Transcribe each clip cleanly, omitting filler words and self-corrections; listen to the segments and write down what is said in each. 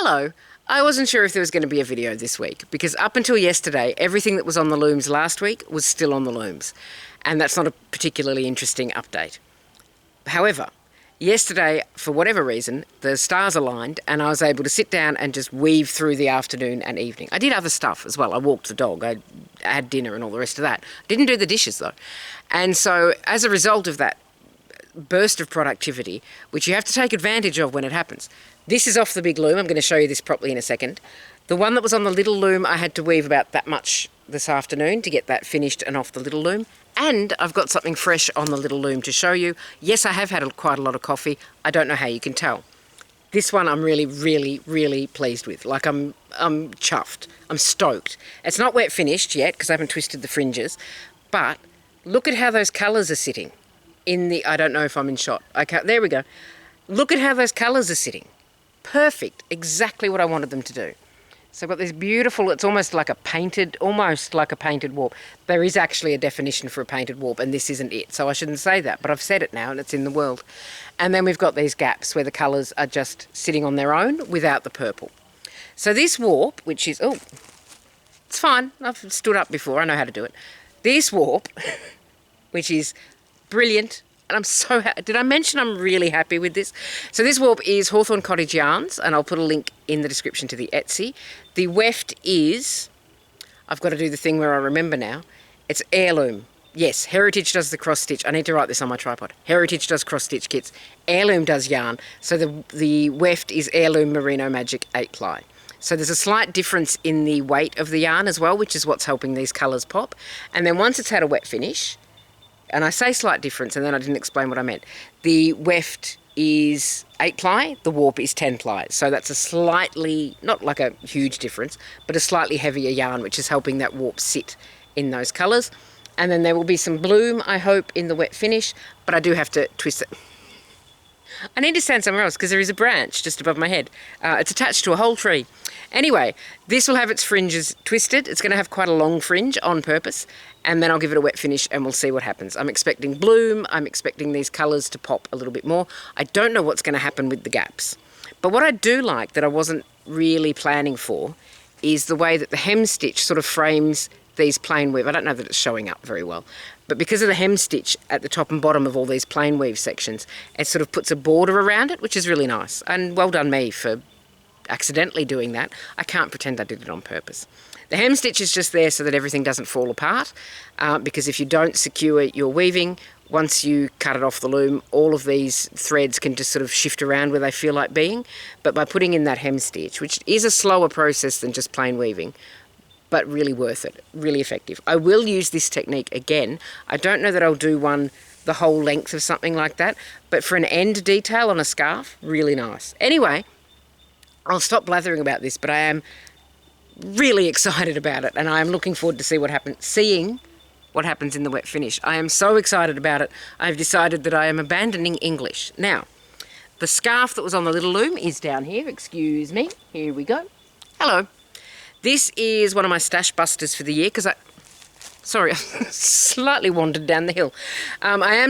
Hello. I wasn't sure if there was going to be a video this week because up until yesterday, everything that was on the looms last week was still on the looms. And that's not a particularly interesting update. However, yesterday, for whatever reason, the stars aligned and I was able to sit down and just weave through the afternoon and evening. I did other stuff as well. I walked the dog. I had dinner and all the rest of that. Didn't do the dishes though. And so as a result of that burst of productivity, which you have to take advantage of when it happens. This is off the big loom. I'm going to show you this properly in a second. The one that was on the little loom, I had to weave about that much this afternoon to get that finished and off the little loom. And I've got something fresh on the little loom to show you. Yes, I have had quite a lot of coffee. I don't know how you can tell. This one I'm really pleased with. Like I'm chuffed. I'm stoked. It's not wet finished yet because I haven't twisted the fringes. But look at how those colours are sitting. I don't know if I'm in shot. There we go. Look at how those colours are sitting. Perfect. Exactly what I wanted them to do. So I've got this beautiful, it's almost like a painted warp. There is actually a definition for a painted warp and this isn't it. So I shouldn't say that, but I've said it now and it's in the world. And then we've got these gaps where the colours are just sitting on their own without the purple. So this warp, which is, oh, it's fine. I've stood up before. I know how to do it. This warp, which is brilliant. And I'm so happy. Did I mention I'm really happy with this? So this warp is Hawthorne Cottage Yarns, and I'll put a link in the description to the Etsy. The weft is, I've got to do the thing where I remember now, it's Heirloom. Yes, Heritage does the cross stitch. I need to write this on my tripod. Heritage does cross stitch kits. Heirloom does yarn. So the weft is Heirloom Merino Magic 8-ply. So there's a slight difference in the weight of the yarn as well, which is what's helping these colours pop. And then once it's had a wet finish, and I say slight difference, and then I didn't explain what I meant. The weft is 8-ply, the warp is 10-ply. So that's a slightly, not like a huge difference, but a slightly heavier yarn, which is helping that warp sit in those colours. And then there will be some bloom, I hope, in the wet finish, but I do have to twist it. I need to stand somewhere else because there is a branch just above my head. It's attached to a whole tree. Anyway, this will have its fringes twisted. It's going to have quite a long fringe on purpose, and then I'll give it a wet finish and we'll see what happens. I'm expecting bloom. I'm expecting these colours to pop a little bit more. I don't know what's going to happen with the gaps. But what I do like that I wasn't really planning for is the way that the hem stitch sort of frames these plain weave. I don't know that it's showing up very well, but because of the hem stitch at the top and bottom of all these plain weave sections, it sort of puts a border around it, which is really nice. And well done me for accidentally doing that. I can't pretend I did it on purpose. The hem stitch is just there so that everything doesn't fall apart, because if you don't secure your weaving, once you cut it off the loom, all of these threads can just sort of shift around where they feel like being. But by putting in that hem stitch, which is a slower process than just plain weaving, but really worth it, really effective. I will use this technique again. I don't know that I'll do one the whole length of something like that, but for an end detail on a scarf, really nice. Anyway, I'll stop blathering about this, but I am really excited about it and I am looking forward to seeing what happens in the wet finish. I am so excited about it. I've decided that I am abandoning English. Now, the scarf that was on the little loom is down here. Excuse me. Here we go. Hello. This is one of my stash busters for the year because I slightly wandered down the hill. I'm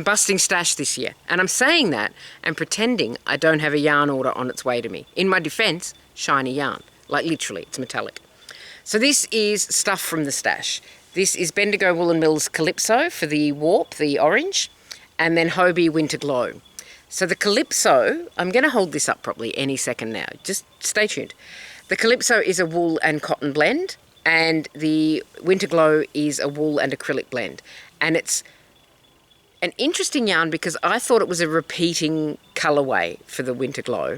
busting stash this year. And I'm saying that and pretending I don't have a yarn order on its way to me. In my defence, shiny yarn. Like literally, it's metallic. So this is stuff from the stash. This is Bendigo Woollen Mills Calypso for the warp, the orange, and then Hobbii Winter Glow. So the Calypso, I'm going to hold this up properly any second now. Just stay tuned. The Calypso is a wool and cotton blend, and the Winter Glow is a wool and acrylic blend. And it's an interesting yarn because I thought it was a repeating colourway for the Winter Glow.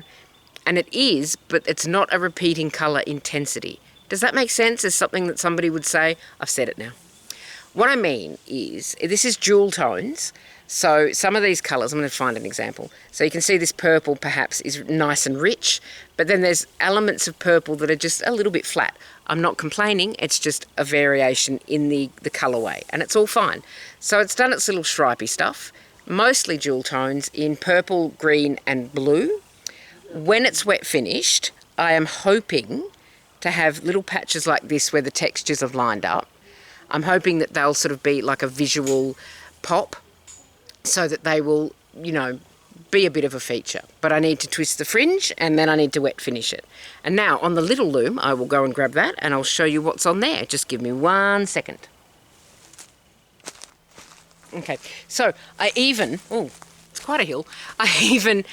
And it is, but it's not a repeating colour intensity. Does that make sense? As something that somebody would say? I've said it now. What I mean is, this is jewel tones. So some of these colours, I'm going to find an example. So you can see this purple perhaps is nice and rich, but then there's elements of purple that are just a little bit flat. I'm not complaining, it's just a variation in the colourway, and it's all fine. So it's done its little stripy stuff, mostly jewel tones in purple, green and blue. When it's wet finished, I am hoping to have little patches like this where the textures have lined up. I'm hoping that they'll sort of be like a visual pop, so that they will, you know, be a bit of a feature. But I need to twist the fringe and then I need to wet finish it. And now on the little loom, I will go and grab that and I'll show you what's on there. Just give me 1 second. Okay, so I even, oh, it's quite a hill. I even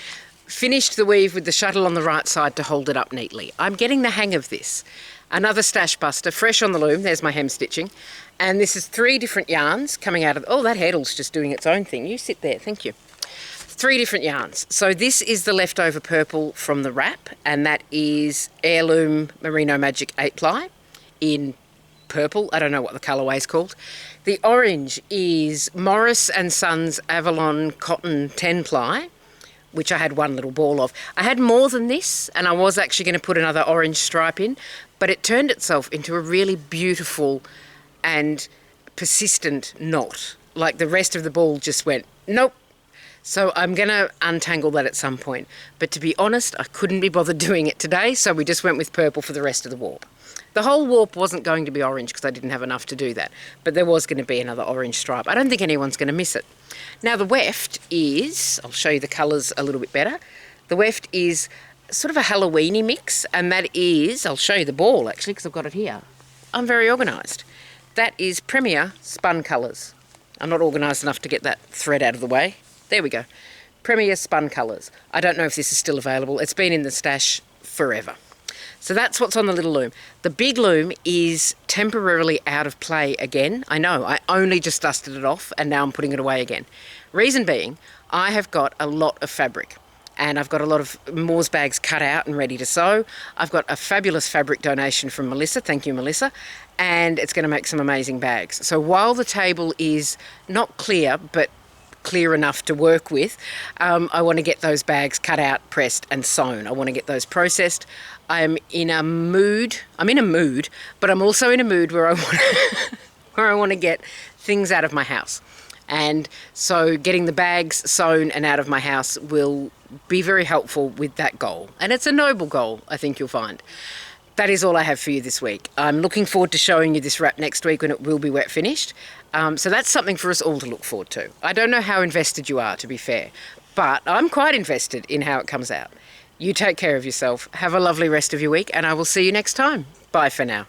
finished the weave with the shuttle on the right side to hold it up neatly. I'm getting the hang of this. Another stash buster, fresh on the loom. There's my hem stitching. And this is 3 different yarns coming out of, oh, that heddle's just doing its own thing. You sit there, thank you. 3 different yarns. So this is the leftover purple from the wrap, and that is Heirloom Merino Magic 8-ply in purple. I don't know what the colourway is called. The orange is Morris and Sons Avalon Cotton 10-ply, which I had 1 little ball of. I had more than this, and I was actually going to put another orange stripe in, but it turned itself into a really beautiful and persistent knot. Like the rest of the ball just went, nope. So I'm going to untangle that at some point. But to be honest, I couldn't be bothered doing it today, so we just went with purple for the rest of the warp. The whole warp wasn't going to be orange because I didn't have enough to do that, but there was going to be another orange stripe. I don't think anyone's going to miss it. Now the weft is, I'll show you the colours a little bit better. The weft is sort of a Halloweeny mix, and that is, I'll show you the ball actually because I've got it here. I'm very organised. That is Premier Spun Colors. I'm not organised enough to get that thread out of the way. There we go. Premier Spun Colors. I don't know if this is still available. It's been in the stash forever. So that's what's on the little loom. The big loom is temporarily out of play again. I know, I only just dusted it off and now I'm putting it away again. Reason being, I have got a lot of fabric and I've got a lot of Moores bags cut out and ready to sew. I've got a fabulous fabric donation from Melissa. Thank you, Melissa. And it's going to make some amazing bags. So while the table is not clear, but clear enough to work with, I want to get those bags cut out, pressed and sewn. I want to get those processed. I'm in a mood, but I'm also in a mood where I want to get things out of my house. And so getting the bags sewn and out of my house will be very helpful with that goal. And it's a noble goal, I think you'll find. That is all I have for you this week. I'm looking forward to showing you this wrap next week when it will be wet finished. So that's something for us all to look forward to. I don't know how invested you are, to be fair, but I'm quite invested in how it comes out. You take care of yourself. Have a lovely rest of your week, and I will see you next time. Bye for now.